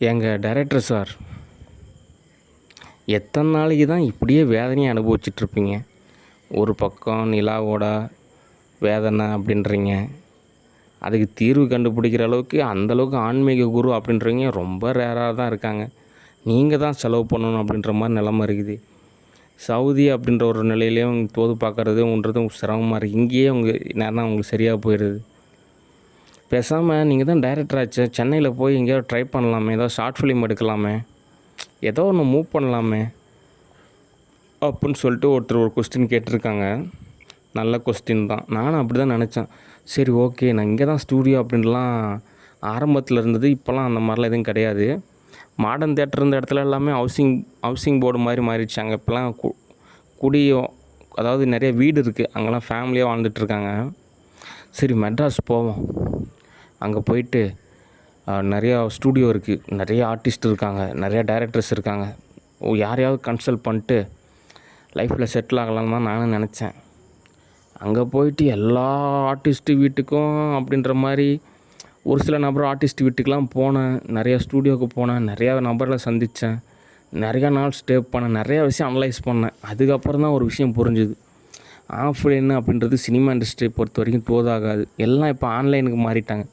எங்கள் director sir, எத்தனை நாளைக்கு தான் இப்படியே வேதனையை அனுபவிச்சிட்ருப்பீங்க? ஒரு பக்கம் நிலாவோட வேதனை அப்படின்றீங்க, அதுக்கு தீர்வு கண்டுபிடிக்கிற அளவுக்கு அந்தளவுக்கு ஆன்மீக குரு அப்படின்றவங்க ரொம்ப ரேராக தான் இருக்காங்க. நீங்கள் தான் செலவு பண்ணணும் அப்படின்ற மாதிரி நிலமை இருக்குது. சவுதி அப்படின்ற ஒரு நிலையிலேயும் தோது பார்க்குறதுன்றதும் சிரமமாக இருக்குது. இங்கேயே நேரம் உங்களுக்கு சரியாக போயிடுது. பேசாமல் நீங்கள் தான் டைரக்டர் ஆச்சு, சென்னையில் போய் எங்கேயாவது ட்ரை பண்ணலாமே, ஏதோ ஷார்ட் ஃபிலிம் எடுக்கலாமே, ஏதோ ஒன்று மூவ் பண்ணலாமே அப்புடின்னு சொல்லிட்டு ஒருத்தர் ஒரு கொஸ்டின் கேட்டிருக்காங்க. நல்ல கொஸ்டின் தான். நானும் அப்படி தான் நினச்சேன். சரி, ஓகே, நான் இங்கே தான் ஸ்டூடியோ அப்படின்லாம் ஆரம்பத்தில் இருந்தது. இப்போலாம் அந்த மாதிரிலாம் எதுவும் கிடையாது. மாடர்ன் தேட்டர் இருந்த இடத்துல எல்லாமே ஹவுசிங் போர்டு மாதிரி மாறிடுச்சு. அங்கே இப்போலாம் குடியோ, அதாவது நிறைய வீடு இருக்குது, அங்கெல்லாம் ஃபேமிலியாக வாழ்ந்துட்டுருக்காங்க. சரி, மெட்ராஸ் போவோம். அங்கே போயிட்டு நிறையா ஸ்டூடியோ இருக்குது, நிறைய ஆர்டிஸ்ட் இருக்காங்க, நிறையா டைரக்டர்ஸ் இருக்காங்க. யாரையாவது கன்சல்ட் பண்ணிட்டு லைஃப்பில் செட்டில் ஆகலான்னு தான் நானும் நினச்சேன். அங்கே போயிட்டு எல்லா ஆர்டிஸ்ட்டு வீட்டுக்கும் அப்படின்ற மாதிரி ஒரு சில நபர் ஆர்டிஸ்ட் வீட்டுக்கெலாம் போனேன், நிறையா ஸ்டூடியோவுக்கு போனேன், நிறையா நபர்களை சந்தித்தேன், நிறையா நாள் ஸ்டே பண்ணேன், நிறையா விஷயம் அனலைஸ் பண்ணேன். அதுக்கப்புறம் தான் ஒரு விஷயம் புரிஞ்சுது. ஆஃப்லைன் அப்படின்றது சினிமா இண்டஸ்ட்ரியை பொறுத்த வரைக்கும் தோதாகாது. எல்லாம் இப்போ ஆன்லைனுக்கு மாறிட்டாங்க.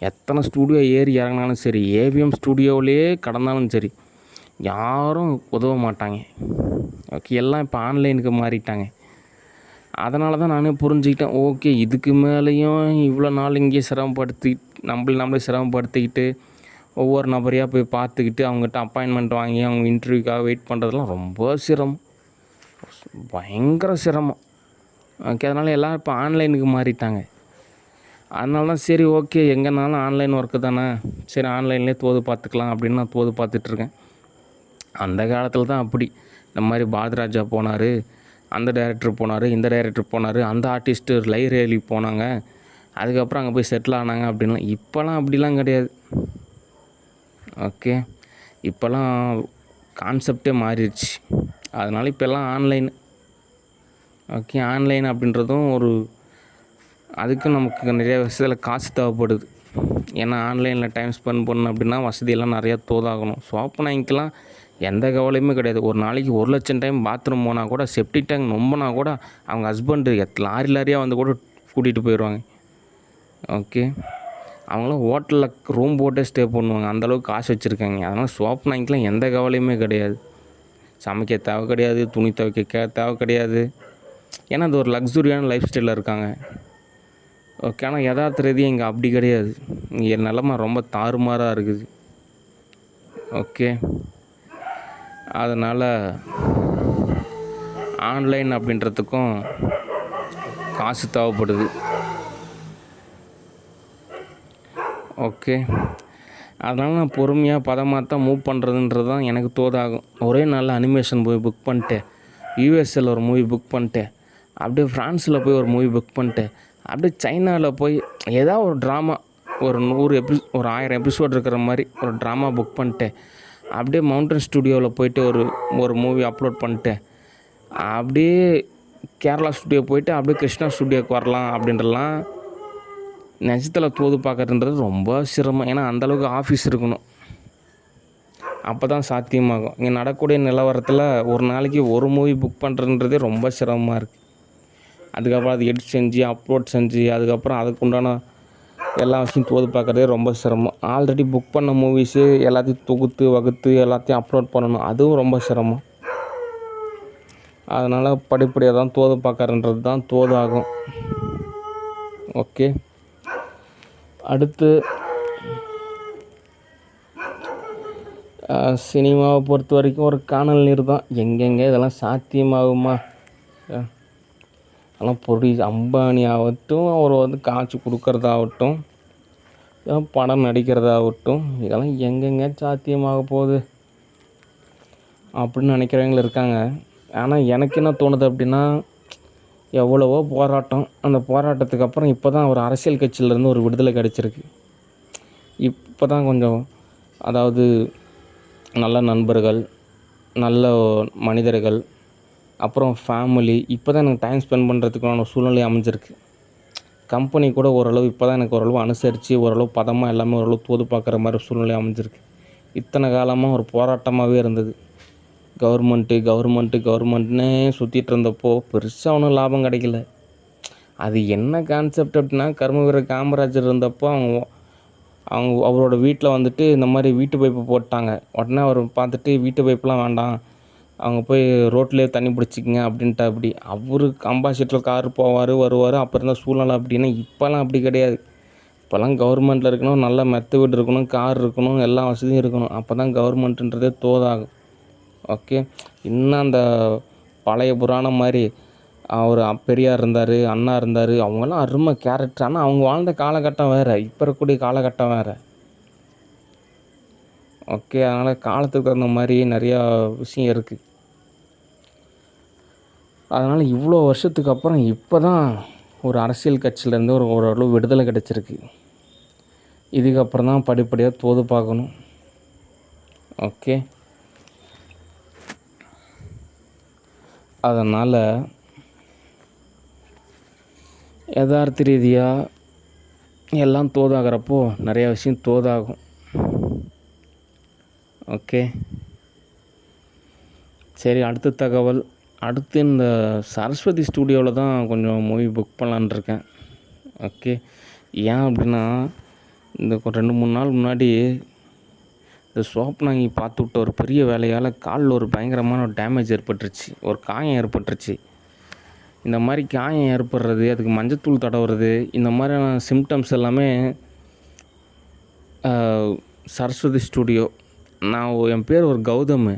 எத்தனை ஸ்டூடியோ ஏறி இறங்கினாலும் சரி, ஏவிஎம் ஸ்டூடியோவிலே கடந்தாலும் சரி, யாரும் உதவ மாட்டாங்க. ஓகே, எல்லாம் இப்போ ஆன்லைனுக்கு மாறிட்டாங்க. அதனால தான் நானே புரிஞ்சுக்கிட்டேன். ஓகே, இதுக்கு மேலேயும் இவ்வளோ நாள் இங்கேயே நம்மளே சிரமப்படுத்திக்கிட்டு ஒவ்வொரு நபரையாக போய் பார்த்துக்கிட்டு அவங்ககிட்ட அப்பாயின்மெண்ட் வாங்கி அவங்க இன்டர்வியூக்காக வெயிட் பண்ணுறதுலாம் ரொம்ப சிரமம், பயங்கர சிரமம். ஓகே, அதனால் எல்லோரும் இப்போ ஆன்லைனுக்கு மாறிட்டாங்க. அதனால தான் சரி, ஓகே, எங்கேனாலும் ஆன்லைன் ஒர்க்கு தானே, சரி ஆன்லைன்லேயே தோது பார்த்துக்கலாம் அப்படின்னு நான் தோது பார்த்துட்ருக்கேன். அந்த காலத்தில் தான் அப்படி இந்த மாதிரி பாரதிராஜா போனார், அந்த டைரக்டர் போனார், இந்த டைரக்டர் போனார், அந்த ஆர்டிஸ்ட்டு லைரேலி போனாங்க, அதுக்கப்புறம் அங்கே போய் செட்டில் ஆனாங்க அப்படின்லாம். இப்போலாம் அப்படிலாம் கிடையாது. ஓகே, இப்போலாம் கான்செப்டே மாறிடுச்சு. அதனால் இப்போல்லாம் ஆன்லைன். ஓகே, ஆன்லைன் அப்படின்றதும் அதுக்கும் நமக்கு நிறைய விஷயத்தில் காசு தேவைப்படுது. ஏன்னா ஆன்லைனில் டைம் ஸ்பெண்ட் பண்ணணும் அப்படின்னா வசதியெல்லாம் நிறையா தோதாகணும். சோப்பனாய்க்கெலாம் எந்த கவலையுமே கிடையாது. ஒரு நாளைக்கு 1,00,000 டைம் பாத்ரூம் போனால் கூட, செப்டிக் டேங்க் நொம்பினா கூட அவங்க ஹஸ்பண்டு லாரியாக வந்து கூட கூட்டிகிட்டு போயிடுவாங்க. ஓகே, அவங்களாம் ஹோட்டலில் ரூம் போட்டே ஸ்டே பண்ணுவாங்க, அந்தளவுக்கு காசு வச்சுருக்காங்க. அதனால் சோப்பனாய்க்கெலாம் எந்த கவலையுமே கிடையாது. சமைக்க தேவை கிடையாது, துணி துவைக்க தேவை கிடையாது. ஏன்னா அது ஒரு லக்ஸுரியான லைஃப் ஸ்டைலில் இருக்காங்க. ஓகே, ஆனால் யதார்த்த ரீதியாக இங்கே அப்படி கிடையாது. இங்கே நிலமை ரொம்ப தாறுமாறாக இருக்குது. ஓகே, அதனால் ஆன்லைன் அப்படின்றதுக்கும் காசு தேவைப்படுது. ஓகே, அதனால் நான் பொறுமையாக பதமாக தான் மூவ் பண்ணுறதுன்றது தான் எனக்கு தோதாகும். ஒரே நாளில் அனிமேஷன் மூவி புக் பண்ணிட்டேன், யூஎஸ்ஏல ஒரு மூவி புக் பண்ணிட்டேன், அப்படியே ஃப்ரான்ஸில் போய் ஒரு மூவி புக் பண்ணிட்டேன், அப்படியே சைனாவில் போய் ஏதாவது ஒரு ட்ராமா ஒரு 1000 எபிசோட் இருக்கிற மாதிரி ஒரு ட்ராமா புக் பண்ணிட்டேன், அப்படியே மவுண்டன் ஸ்டூடியோவில் போயிட்டு ஒரு மூவி அப்லோட் பண்ணிட்டேன், அப்படியே கேரளா ஸ்டூடியோ போயிட்டு அப்படியே கிருஷ்ணா ஸ்டூடியோக்கு வரலாம் அப்படின்றலாம். நிஜத்தில் தோது பார்க்கறதுன்றது ரொம்ப சிரமம். ஏன்னா அந்தளவுக்கு ஆஃபீஸ் இருக்கணும், அப்போ தான் சாத்தியமாகும். இங்கே நடக்கக்கூடிய நிலவரத்தில் ஒரு நாளைக்கு ஒரு மூவி புக் பண்ணுறதுன்றதே ரொம்ப சிரமமாக இருக்குது. அதுக்கப்புறம் அது எடிட் செஞ்சு அப்லோட் செஞ்சு அதுக்கப்புறம் அதுக்கு உண்டான எல்லா விஷயம் தோது பார்க்குறதே ரொம்ப சிரமம். ஆல்ரெடி புக் பண்ண மூவிஸு எல்லாத்தையும் தொகுத்து வகுத்து எல்லாத்தையும் அப்லோட் பண்ணணும், அதுவும் ரொம்ப சிரமம். அதனால் படிப்படியாக தான் தோது பார்க்கறன்றது தான் தோது ஆகும். ஓகே, அடுத்து சினிமாவை பொறுத்த வரைக்கும் ஒரு காணல் நீர் தான். எங்கெங்கே இதெல்லாம் சாத்தியமாகுமா? ஆனால் அம்பானி ஆகட்டும், அவர் வந்து காட்சி கொடுக்கறதாகட்டும், படம் நடிக்கிறதாகட்டும், இதெல்லாம் எங்கெங்கே சாத்தியமாக போகுது அப்படின்னு நினைக்கிறவங்களும் இருக்காங்க. ஆனால் எனக்கு என்ன தோணுது அப்படின்னா, எவ்வளவோ போராட்டம், அந்த போராட்டத்துக்கு அப்புறம் இப்போ தான் ஒரு அரசியல் கட்சியிலேருந்து ஒரு விடுதலை கிடச்சிருக்கு. இப்போ தான் கொஞ்சம், அதாவது நல்ல நண்பர்கள், நல்ல மனிதர்கள், அப்புறம் ஃபேமிலி, இப்போ தான் எனக்கு டைம் ஸ்பெண்ட் பண்ணுறதுக்கான சூழ்நிலை அமைஞ்சிருக்கு. கம்பெனி கூட ஓரளவு இப்போ தான் எனக்கு ஓரளவு அனுசரித்து ஓரளவு பதமாக எல்லாமே ஓரளவு தோது பார்க்குற மாதிரி சூழ்நிலை அமைஞ்சிருக்கு. இத்தனை காலமாக ஒரு போராட்டமாகவே இருந்தது. கவர்மெண்ட்டுன்னே சுற்றிட்டு இருந்தப்போ பெருசாக ஒன்றும் லாபம் கிடைக்கல. அது என்ன கான்செப்ட் அப்படின்னா, கர்மவீரர் காமராஜர் இருந்தப்போ அவரோட வீட்டில் வந்துட்டு இந்த மாதிரி வீட்டு பைப்பு போட்டாங்க. உடனே அவர் பார்த்துட்டு வீட்டு பைப்புலாம் வேண்டாம், அவங்க போய் ரோட்லேயே தண்ணி பிடிச்சிக்கிங்க அப்படின்ட்டு. அப்படி அவருக்கு அம்பாசிடர் கார் போவார் வருவார். அப்போ இருந்த சூழ்நிலை அப்படின்னா, இப்போல்லாம் அப்படி கிடையாது. இப்போல்லாம் கவர்மெண்ட்டில் இருக்கணும், நல்ல மெத்த வீடு இருக்கணும், கார் இருக்கணும், எல்லா வசதியும் இருக்கணும். அப்போ தான் கவர்மெண்ட்டுன்றதே தோதாகும். ஓகே. இன்னும் அந்த பழைய புராணம் மாதிரி அவர் பெரியார் இருந்தார், அண்ணா இருந்தார், அவங்கெல்லாம் அருமை கேரக்டர். ஆனால் அவங்க வாழ்ந்த காலகட்டம் வேறு, இப்போ இருக்கக்கூடிய காலகட்டம் வேறு. ஓகே. அதனால் காலத்துக்கு தகுந்த மாதிரி நிறையா விஷயம் இருக்குது. அதனால் இவ்வளோ வருஷத்துக்கு அப்புறம் இப்போ தான் ஒரு அரசியல் கட்சியிலேருந்து ஓரளவு விடுதலை கிடச்சிருக்கு. இதுக்கப்புறம் தான் படிப்படியாக தோது பார்க்கணும். ஓகே. அதனால் யதார்த்த ரீதியாக எல்லாம் தோதாகிறப்போ நிறையா விஷயம் தோதாகும். ஓகே. சரி, அடுத்த தகவல். அடுத்து இந்த சரஸ்வதி ஸ்டூடியோவில் தான் கொஞ்சம் மூவி புக் பண்ணலான்னு இருக்கேன். ஓகே. ஏன் அப்படின்னா, இந்த 2-3 நாள் முன்னாடி இந்த சோப்னாங்கி பார்த்து விட்ட ஒரு பெரிய வேலையால் காலில் ஒரு பயங்கரமான டேமேஜ் ஏற்பட்டுருச்சு, ஒரு காயம் ஏற்பட்டுருச்சு. இந்த மாதிரி காயம் ஏற்படுறது, அதுக்கு மஞ்சத்தூள் தடவுறது, இந்த மாதிரியான சிம்டம்ஸ் எல்லாமே சரஸ்வதி ஸ்டூடியோ. என் பேர் ஒரு கௌதம்.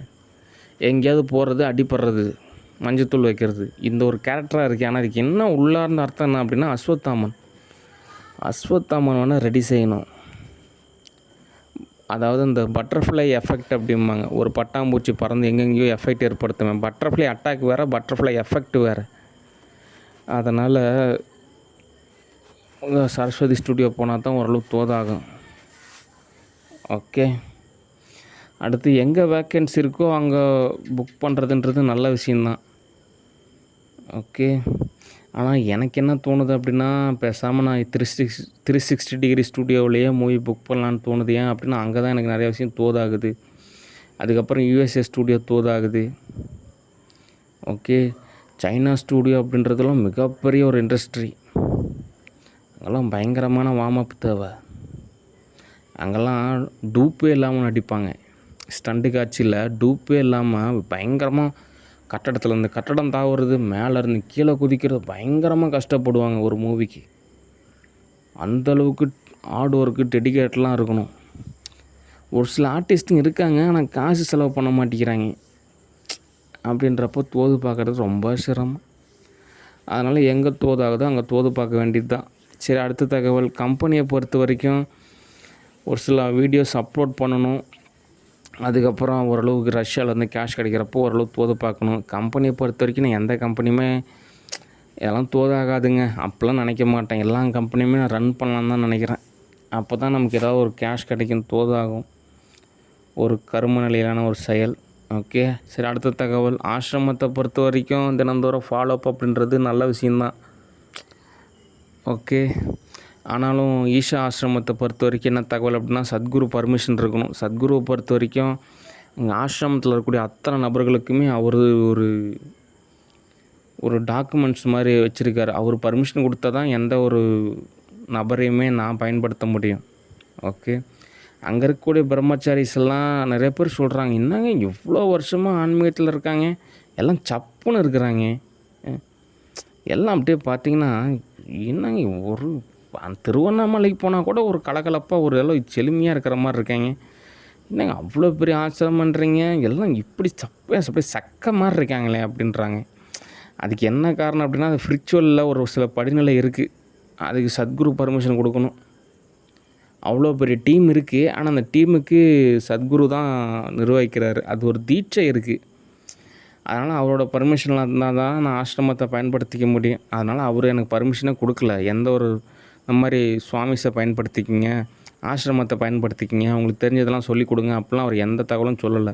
எங்கேயாவது போகிறது, அடிப்படுறது, மஞ்சத்தூள் வைக்கிறது, இந்த ஒரு கேரக்டராக இருக்குது. ஆனால் அதுக்கு என்ன உள்ளார்ந்த அர்த்தம் என்ன அப்படின்னா, அஸ்வத்தாமன் வேணால் ரெடி செய்யணும். அதாவது இந்த பட்டர்ஃப்ளை எஃபெக்ட் அப்படிம்பாங்க. ஒரு பட்டாம்பூச்சி பறந்து எங்கெங்கேயோ எஃபெக்ட் ஏற்படுத்துவேன். பட்டர்ஃப்ளை அட்டாக் வேறு, பட்டர்ஃப்ளை எஃபெக்ட் வேறு. அதனால் சரஸ்வதி ஸ்டூடியோ போனால் தான் ஓரளவு தோதாகும். ஓகே. அடுத்து எங்கே வேக்கன்சி இருக்கோ அங்கே புக் பண்ணுறதுன்றது நல்ல விஷயந்தான். ஓகே. ஆனால் எனக்கு என்ன தோணுது அப்படின்னா, பேசாமல் நான் 360 டிகிரி ஸ்டூடியோவிலேயே மூவி புக் பண்ணலான்னு தோணுது. ஏன் அப்படின்னா, அங்கே தான் எனக்கு நிறையா விஷயம் தோதாகுது. அதுக்கப்புறம் USA ஸ்டூடியோ தோதாகுது. ஓகே. சைனா ஸ்டூடியோ அப்படின்றதெல்லாம் மிகப்பெரிய ஒரு இண்டஸ்ட்ரி. அங்கெல்லாம் பயங்கரமான வார்ம் அப் தேவை. அங்கெல்லாம் டூப்பே இல்லாமல் நடிப்பாங்க. ஸ்டண்ட்டு காட்சியில் டூப்பே இல்லாமல் பயங்கரமாக கட்டடத்தில் இந்த கட்டடம் தாவுறது, மேலேருந்து கீழே குதிக்கிறது, பயங்கரமாக கஷ்டப்படுவாங்க ஒரு மூவிக்கு. அந்தளவுக்கு ஹார்ட் ஒர்க்கு, டெடிகேட்லாம் இருக்கணும். ஒரு சில ஆர்டிஸ்ட்டுங்க இருக்காங்க, ஆனால் காசு செலவு பண்ண மாட்டேங்கிறாங்க. அப்படின்றப்போ தோது பார்க்குறது ரொம்ப சிரமம். அதனால் எங்கே தோதாகுதோ அங்கே தோது பார்க்க வேண்டியது தான். சரி, அடுத்த தகவல். கம்பெனியை பொறுத்த வரைக்கும் ஒரு சில வீடியோஸ் அப்லோட் பண்ணணும். அதுக்கப்புறம் ஓரளவுக்கு ரஷ்யாவிலேருந்து கேஷ் கிடைக்கிறப்போ ஓரளவு தோது பார்க்கணும். கம்பெனியை பொறுத்த வரைக்கும் நான் எந்த கம்பெனியுமே எல்லாம் தோதாகாதுங்க அப்போல்லாம் நினைக்க மாட்டேன். எல்லா கம்பெனியுமே நான் ரன் பண்ணலான்னு தான் நினைக்கிறேன். அப்போ தான் நமக்கு ஏதாவது ஒரு கேஷ் கிடைக்கும், தோதாகும். ஒரு கரும நிலையிலான ஒரு செயல். ஓகே. சரி, அடுத்த தகவல். ஆசிரமத்தை பொறுத்த வரைக்கும் தினந்தோறும் ஃபாலோஅப் அப்படின்றது நல்ல விஷயந்தான். ஓகே. ஆனாலும் ஈஷா ஆசிரமத்தை பொறுத்த வரைக்கும் என்ன தகவல் அப்படின்னா, சத்குரு பர்மிஷன் இருக்கணும். சத்குருவை பொறுத்த வரைக்கும் அங்கே ஆசிரமத்தில் இருக்கக்கூடிய அத்தனை நபர்களுக்குமே அவர் ஒரு டாக்குமெண்ட்ஸ் மாதிரி வச்சுருக்காரு. அவர் பர்மிஷன் கொடுத்தா தான் எந்த ஒரு நபரையுமே நான் பயன்படுத்த முடியும். ஓகே. அங்கே இருக்கக்கூடிய பிரம்மச்சாரிஸ் எல்லாம் நிறைய பேர் சொல்கிறாங்க, என்னங்க இவ்வளோ வருஷமாக ஆன்மீகத்தில் இருக்காங்க, எல்லாம் சப்புன்னு இருக்கிறாங்க, எல்லாம் அப்படியே பார்த்திங்கன்னா என்னங்க ஒரு திருவண்ணாமலைக்கு போனால் கூட ஒரு கலகலப்பாக ஒரு எல்லாம் செழுமையாக இருக்கிற மாதிரி இருக்காங்க, என்னங்க அவ்வளோ பெரிய ஆச்சரியம் பண்ணுறீங்க, எல்லாம் இப்படி அப்படியே சக்க மாதிரி இருக்காங்களே அப்படின்றாங்க. அதுக்கு என்ன காரணம் அப்படின்னா, அது ஸ்பிரிச்சுவலில் ஒரு சில படிநிலை இருக்குது. அதுக்கு சத்குரு பர்மிஷன் கொடுக்கணும். அவ்வளோ பெரிய டீம் இருக்குது, ஆனால் அந்த டீமுக்கு சத்குரு தான் நிர்வகிக்கிறாரு. அது ஒரு தீட்சை இருக்குது. அதனால் அவரோட பர்மிஷன்லாம் இருந்தால் தான் நான் ஆசிரமத்தை பயன்படுத்திக்க முடியும். அதனால் அவர் எனக்கு பர்மிஷனே கொடுக்கல. எந்த ஒரு இந்த மாதிரி சுவாமிஸை பயன்படுத்திக்கிங்க, ஆசிரமத்தை பயன்படுத்திக்கிங்க, அவங்களுக்கு தெரிஞ்சதெல்லாம் சொல்லிக் கொடுங்க அப்படிலாம் அவர் எந்த தகவலும் சொல்லலை.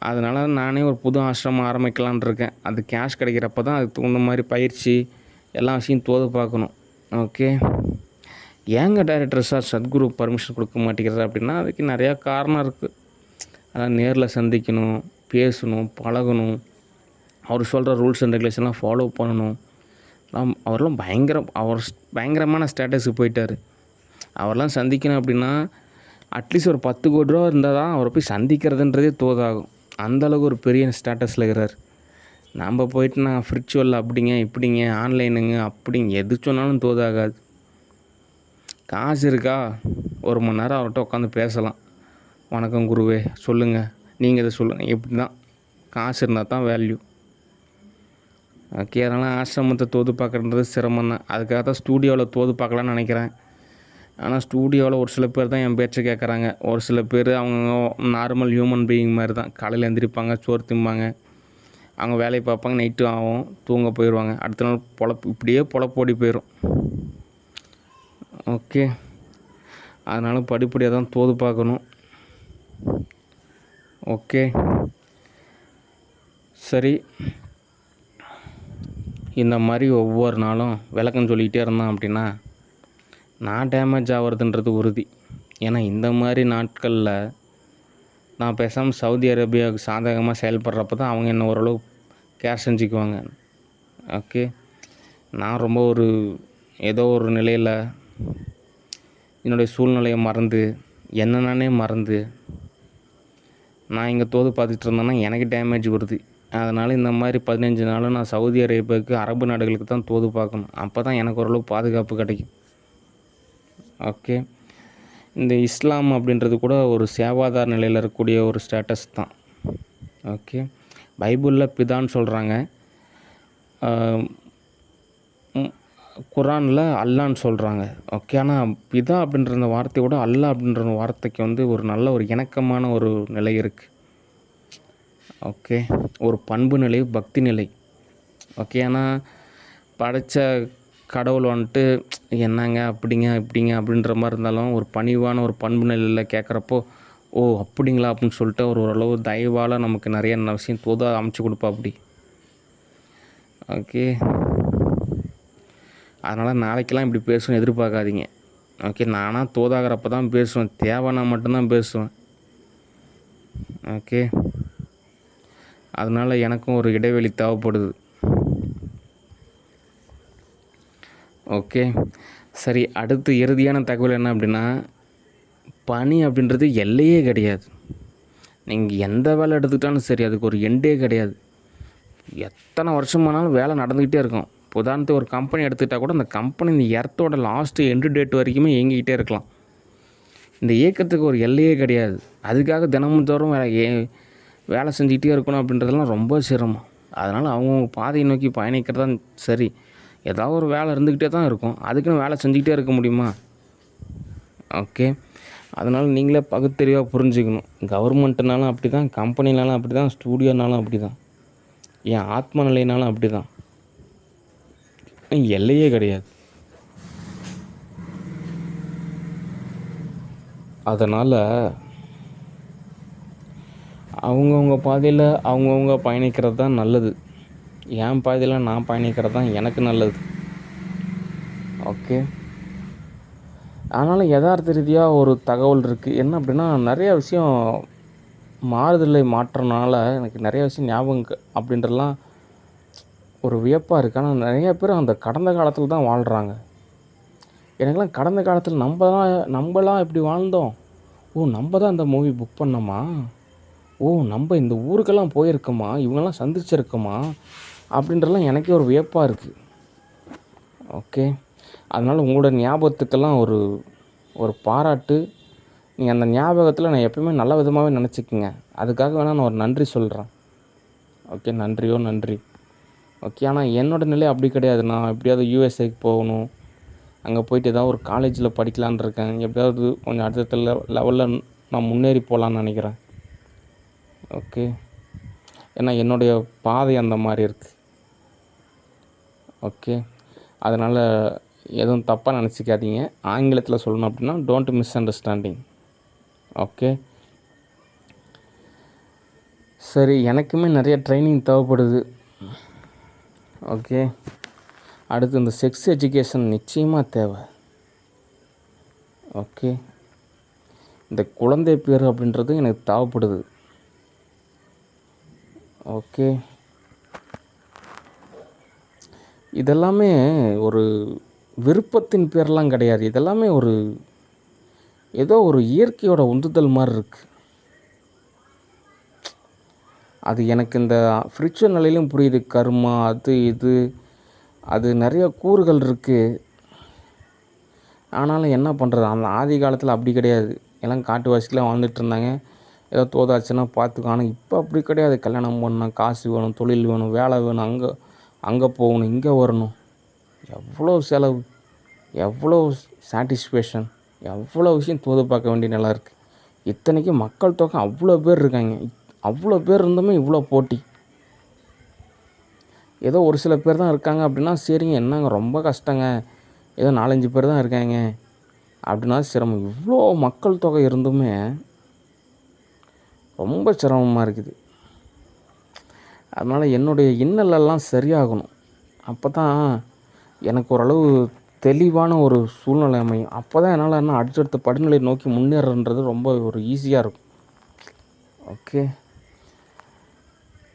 அதனால் நானே ஒரு புது ஆசிரமம் ஆரம்பிக்கலான் இருக்கேன். அது கேஷ் கிடைக்கிறப்ப தான் அதுக்கு தகுந்த மாதிரி பயிற்சி எல்லா விஷயம் தோது பார்க்கணும். ஓகே. ஏங்க டைரக்டர் சார் சத்குரு பர்மிஷன் கொடுக்க மாட்டேங்கிறார் அப்படின்னா, அதுக்கு நிறையா காரணம் இருக்குது. அதான் நேரில் சந்திக்கணும், பேசணும், பழகணும். அவர் சொல்கிற ரூல்ஸ் அண்ட் ரெகுலேஷன்லாம் ஃபாலோ பண்ணணும். அவரெல்லாம் பயங்கரமான ஸ்டேட்டஸுக்கு போயிட்டார். அவரெல்லாம் சந்திக்கணும் அப்படின்னா அட்லீஸ்ட் ஒரு 10 கோடி ரூபா இருந்தால் தான் அவரை போய் சந்திக்கிறதுன்றதே தோதாகும். அந்தளவுக்கு ஒரு பெரிய ஸ்டேட்டஸில் இருக்கிறார். நம்ம போயிட்டு நான் ஃபிரிச்சுவல் அப்படிங்க இப்படிங்க ஆன்லைனுங்க அப்படிங்க எது சொன்னாலும் தோதாகாது. காசு இருக்கா 1 மணி நேரம் அவர்கிட்ட உட்காந்து பேசலாம். வணக்கம் குருவே சொல்லுங்கள், நீங்கள் இதை சொல்லுங்கள், இப்படி தான். காசு இருந்தால் தான் வேல்யூ. ஓகே, அதனால் ஆசிரமத்தை தோது பார்க்குறது சிரமம் தான். அதுக்காக தான் ஸ்டூடியோவில் தோது பார்க்கலான்னு நினைக்கிறேன். ஆனால் ஸ்டூடியோவில் ஒரு சில பேர் தான் என் பேச்சை கேட்குறாங்க. ஒரு சில பேர் அவங்க நார்மல் ஹியூமன் பீயிங் மாதிரி தான். காலையில் எழுந்திரிப்பாங்க, சோறு திம்பாங்க, அவங்க வேலையை பார்ப்பாங்க, நைட்டு ஆகும், தூங்க போயிடுவாங்க. அடுத்த நாள் இப்படியே பொழப்போடி போயிடும். ஓகே, அதனால் படிப்படியாக தான் தோது பார்க்கணும். ஓகே சரி, இந்த மாதிரி ஒவ்வொரு நாளும் விளக்கம் சொல்லிக்கிட்டே இருந்தான் அப்படின்னா நான் டேமேஜ் ஆகிறதுன்றது உறுதி. ஏன்னா இந்த மாதிரி நாட்களில் நான் பேசாமல் சவுதி அரேபியாவுக்கு சாதகமாக செயல்படுறப்ப தான் அவங்க என்ன ஓரளவு கேர் செஞ்சுக்குவாங்க. ஓகே, நான் ரொம்ப ஏதோ ஒரு நிலையில் என்னுடைய சூழ்நிலையை மறந்து என்னென்னே மறந்து நான் இங்கே தோது பார்த்துட்டு இருந்தேன்னா எனக்கு டேமேஜ் வருது. அதனால் இந்த மாதிரி 15 நாளும் நான் சவுதி அரேபியாவுக்கு அரபு நாடுகளுக்கு தான் தோது பார்க்கணும். அப்போ தான் எனக்கு ஓரளவு பாதுகாப்பு கிடைக்கும். ஓகே, இந்த இஸ்லாம் அப்படின்றது கூட ஒரு சேவாதார நிலையில் இருக்கக்கூடிய ஒரு ஸ்டேட்டஸ் தான். ஓகே, பைபிளில் பிதான்னு சொல்கிறாங்க, குரானில் அல்லான்னு சொல்கிறாங்க. ஓகே, ஆனால் பிதா அப்படின்ற அந்த வார்த்தையை விட அல்லா அப்படின்ற வார்த்தைக்கு ஒரு நல்ல ஒரு இணக்கமான ஒரு நிலை இருக்குது. ஓகே, ஒரு பண்பு நிலை, பக்தி நிலை. ஓகே, ஆனால் படைத்த கடவுள் என்னங்க அப்படிங்க இப்படிங்க அப்படின்ற மாதிரி இருந்தாலும் ஒரு பணிவான ஒரு பண்பு நிலையில் கேட்குறப்போ ஓ அப்படிங்களா அப்படின்னு சொல்லிட்டு ஓரளவு தயவால் நமக்கு நிறைய விஷயம் தோதாக அமைச்சு கொடுப்பா அப்படி. ஓகே, அதனால் நாளைக்கெல்லாம் இப்படி பேசுவேன் எதிர்பார்க்காதீங்க. ஓகே, நானாக தோதாகிறப்ப தான் பேசுவேன், தேவைன்னா மட்டும்தான் பேசுவேன். ஓகே, அதனால் எனக்கும் ஒரு இடைவெளி தேவைப்படுது. ஓகே சரி, அடுத்து இறுதியான தகவல் என்ன அப்படின்னா, பணி அப்படின்றது எல்லையே கிடையாது. நீங்கள் எந்த வேலை எடுத்துக்கிட்டாலும் சரி, அதுக்கு ஒரு எண்டே கிடையாது. எத்தனை வருஷமானாலும் வேலை நடந்துக்கிட்டே இருக்கும். உதாரணத்துக்கு ஒரு கம்பெனி எடுத்துக்கிட்டால் கூட அந்த கம்பெனி இந்த எர்த்தோட லாஸ்ட்டு எண்டு டேட் வரைக்குமே இயங்கிக்கிட்டே இருக்கலாம். இந்த இயக்கத்துக்கு ஒரு எல்லையே கிடையாது. அதுக்காக தினமும் தோறும் வேலை செஞ்சுக்கிட்டே இருக்கணும் அப்படின்றதெல்லாம் ரொம்ப சிரமம். அதனால் அவங்கவுங்க பாதையை நோக்கி பயணிக்கிறது தான் சரி. ஏதாவது ஒரு வேலை இருந்துக்கிட்டே தான் இருக்கும், அதுக்குன்னு வேலை செஞ்சுக்கிட்டே இருக்க முடியுமா? ஓகே, அதனால் நீங்களே பகுத்தறிவாக புரிஞ்சுக்கணும். கவர்மெண்ட்டுனாலும் அப்படி தான், கம்பெனினாலும் அப்படி தான், ஸ்டூடியோனாலும் அப்படி தான், என் ஆத்ம நிலையினாலும் அப்படி தான். எல்லையே கிடையாது. அதனால் அவங்கவுங்க பாதையில் அவங்கவுங்க பயணிக்கிறது தான் நல்லது. என் பாதையில் நான் பயணிக்கிறது தான் எனக்கு நல்லது. ஓகே, ஆனாலும் யதார்த்த ரீதியாக ஒரு தகவல் இருக்குது. என்ன அப்படின்னா, நிறைய விஷயம் மாறுதலை மாற்றனால எனக்கு நிறைய விஷயம் ஞாபகம் அப்படின்றலாம் ஒரு வியப்பாக இருக்குது. ஆனால் நிறைய பேர் அந்த கடந்த காலத்தில் தான் வாழ்கிறாங்க. எனக்கெல்லாம் கடந்த காலத்தில் நம்மலாம் இப்படி வாழ்ந்தோம், ஓ நம்ம தான் இந்த மூவி புக் பண்ணோமா, ஓ நம்ம இந்த ஊருக்கெல்லாம் போயிருக்கோமா, இவங்கெல்லாம் சந்திச்சிருக்கோமா அப்படின்றலாம் எனக்கே ஒரு வியப்பாக இருக்குது. ஓகே, அதனால் உங்களோட ஞாபகத்துக்கெல்லாம் ஒரு பாராட்டு. நீங்கள் அந்த ஞாபகத்தில் நான் எப்பயுமே நல்ல விதமாகவே நினச்சிக்கோங்க. அதுக்காக வேணால் நான் ஒரு நன்றி சொல்கிறேன். ஓகே, நன்றியோ நன்றி. ஓகே, ஆனால் என்னோடய நிலை அப்படி கிடையாது. நான் எப்படியாவது யூஎஸ்ஏக்கு போகணும், அங்கே போயிட்டு ஏதாவது ஒரு காலேஜில் படிக்கலான்னு இருக்கேன். எப்படியாவது கொஞ்சம் அடுத்த லெவலில் நான் முன்னேறி போகலான்னு நினைக்கிறேன். ஓகே, ஏன்னா என்னுடைய பாதை அந்த மாதிரி இருக்குது. ஓகே, அதனால் எதுவும் தப்பாக நினச்சிக்காதீங்க. ஆங்கிலத்தில் சொல்லணும் அப்படின்னா டோன்ட் மிஸ் அண்டர்ஸ்டாண்டிங். ஓகே, சரி, எனக்குமே நிறைய ட்ரைனிங் தேவைப்படுது. ஓகே, அடுத்து இந்த செக்ஸ் எஜுகேஷன் நிச்சயமாக தேவை. ஓகே, இந்த குழந்தை பேர் அப்படின்றது எனக்கு தேவைப்படுது. ஓகே. இதெல்லாமே ஒரு விருப்பத்தின் பேர்லாம் கிடையாது. இதெல்லாமே ஏதோ ஒரு இயற்கையோட உந்துதல் மாரி இருக்கு. அது எனக்கு இந்த ஸ்பிரிச்சுவல் நிலையிலும் புரியுது. கர்மா அது இது அது நிறைய கூறுகள் இருக்கு. ஆனாலும் என்ன பண்ணுறது, அந்த ஆதி காலத்தில் அப்படி கிடையாது. எல்லாம் காட்டுவாசிலாம் வாழ்ந்துட்டு இருந்தாங்க. ஏதோ தோதாச்சுன்னா பார்த்துக்கோ. ஆனால் இப்போ அப்படி கிடையாது. கல்யாணம் பண்ணணும், காசு வேணும், தொழில் வேணும், வேலை வேணும், அங்கே போகணும், இங்கே வரணும். எவ்வளோ செலவு, எவ்வளோ சாட்டிஸ்ஃபேக்ஷன், எவ்வளோ விஷயம் தோது பார்க்க வேண்டிய நிலை இருக்குது. இத்தனைக்கும் மக்கள் தொகை அவ்வளோ பேர் இருக்காங்க. அவ்வளோ பேர் இருந்துமே இவ்வளோ போட்டி. ஏதோ ஒரு சில பேர் தான் இருக்காங்க அப்படின்னா சரிங்க, என்னங்க ரொம்ப கஷ்டங்க, ஏதோ 4-5 பேர் தான் இருக்காங்க அப்படின்னா சிரமம். இவ்வளோ மக்கள் தொகை இருந்துமே ரொம்ப சிரமமாக இருக்குது. அதனால் என்னுடைய இன்னலெல்லாம் சரியாகணும். அப்போ தான் எனக்கு ஓரளவு தெளிவான ஒரு சூழ்நிலை அமையும். அப்போ தான் என்னால் என்ன அடுத்தடுத்த படிநிலை நோக்கி முன்னேறன்றது ரொம்ப ஒரு ஈஸியாக இருக்கும். ஓகே.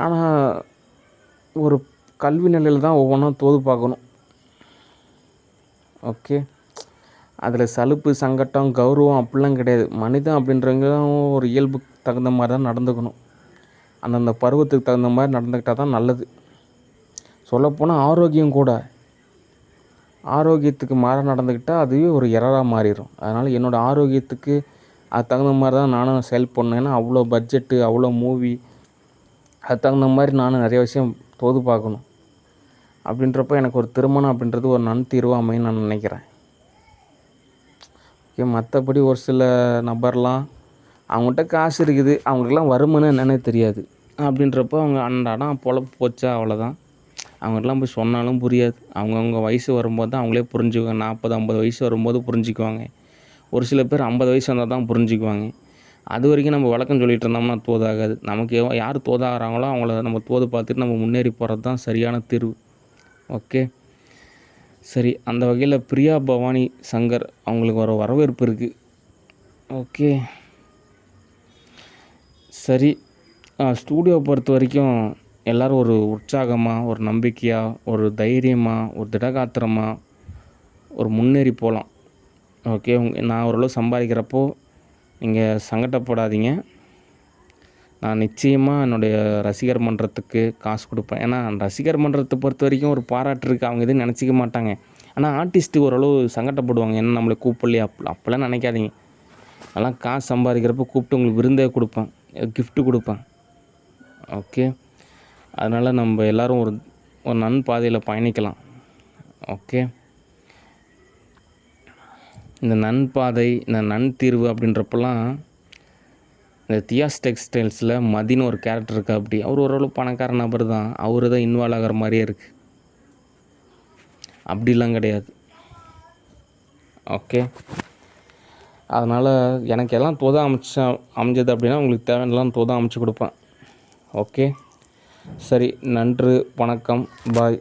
ஆனால் ஒரு கல்வி நிலையில் தான் ஒவ்வொன்றா தோது பார்க்கணும். ஓகே. அதில் சலுப்பு, சங்கட்டம், கௌரவம் அப்படிலாம் கிடையாது. மனிதன் அப்படின்றவங்க ஒரு இயல்புக்கு தகுந்த மாதிரி தான் நடந்துக்கணும். அந்தந்த பருவத்துக்கு தகுந்த மாதிரி நடந்துக்கிட்டால் தான் நல்லது. சொல்லப்போனால் ஆரோக்கியம் கூட, ஆரோக்கியத்துக்கு மாறாக நடந்துக்கிட்டால் அதுவே ஒரு எரராக மாறிடும். அதனால் என்னோடய ஆரோக்கியத்துக்கு அது தகுந்த மாதிரி தான் நானும் செயல் பண்ணேன். ஏன்னா அவ்வளோ பட்ஜெட்டு, அவ்வளோ மூவி, அது தகுந்த மாதிரி நானும் நிறைய விஷயம் தோது பார்க்கணும். அப்படின்றப்ப எனக்கு ஒரு திருமணம் அப்படின்றது ஒரு நன்தீர்வாக அமையும் நான் நினைக்கிறேன். ஓகே. மற்றபடி ஒரு சில நபர்லாம் அவங்ககிட்ட காசு இருக்குது, அவங்களுக்கெல்லாம் வருமானம் என்னன்னே தெரியாது. அப்படின்றப்போ அவங்க அன்றாடம் பொழப்பு போச்சா அவ்வளோதான். அவங்ககிட்டலாம் போய் சொன்னாலும் புரியாது. அவங்கவுங்க வயசு வரும்போது தான் அவங்களே புரிஞ்சுக்குவாங்க. 40-50 வயசு வரும்போது புரிஞ்சுக்குவாங்க. ஒரு சில பேர் 50 வயசு வந்தால் தான் புரிஞ்சுக்குவாங்க. அது வரைக்கும் நம்ம விளக்கம் சொல்லிகிட்டு இருந்தோம்னா தோதாகாது. நமக்கு யார் தோதாகிறாங்களோ அவங்கள நம்ம தோது பார்த்துட்டு நம்ம முன்னேறி போகிறது தான் சரியான தீர்வு. ஓகே. சரி, அந்த வகையில் பிரியா பவானி சங்கர் அவங்களுக்கு ஒரு வரவேற்பு இருக்குது. ஓகே. சரி, ஸ்டூடியோ பொறுத்த வரைக்கும் எல்லோரும் ஒரு உற்சாகமாக, ஒரு நம்பிக்கையாக, ஒரு தைரியமாக, ஒரு திடகாத்திரமாக ஒரு முன்னேறி போகலாம். ஓகே. நான் ஓரளவு சம்பாதிக்கிறப்போ நீங்கள் சங்கடப்படாதீங்க. நான் நிச்சயமாக என்னுடைய ரசிகர் மன்றத்துக்கு காசு கொடுப்பேன். ஏன்னா ரசிகர் மன்றத்தை பொறுத்த வரைக்கும் ஒரு பாராட்டு இருக்குது. அவங்க எதுவும் நினச்சிக்க மாட்டாங்க. ஆனால் ஆர்டிஸ்ட்டு ஓரளவு சங்கடப்படுவாங்க. என்ன நம்மளை கூப்பிடலையே அப்போல்லாம் நினைக்காதீங்க. அதெல்லாம் காசு சம்பாதிக்கிறப்போ கூப்பிட்டு உங்களுக்கு விருந்தே கொடுப்பேன், கிஃப்ட்டு கொடுப்பேன். ஓகே. அதனால் நம்ம எல்லோரும் ஒரு நன்பாதையில் பயணிக்கலாம். ஓகே. இந்த நன்பாதை, இந்த நன்தீர்வு அப்படின்றப்பெல்லாம் இந்த தியாஸ் டெக்ஸ்டைல்ஸில் மதின்னு ஒரு கேரக்டர் இருக்கா. அப்படி அவர் ஓரளவு பணக்கார நபர் தான். அவர் தான் இன்வால்வ் ஆகிற மாதிரியே இருக்குது. அப்படிலாம் கிடையாது. ஓகே. அதனால் எனக்கு எல்லாம் தோதா அமைஞ்சது அப்படின்னா உங்களுக்கு தேவையெல்லாம் தோதா அமைச்சு கொடுப்பேன். ஓகே. சரி, நன்றி, வணக்கம், பாய்.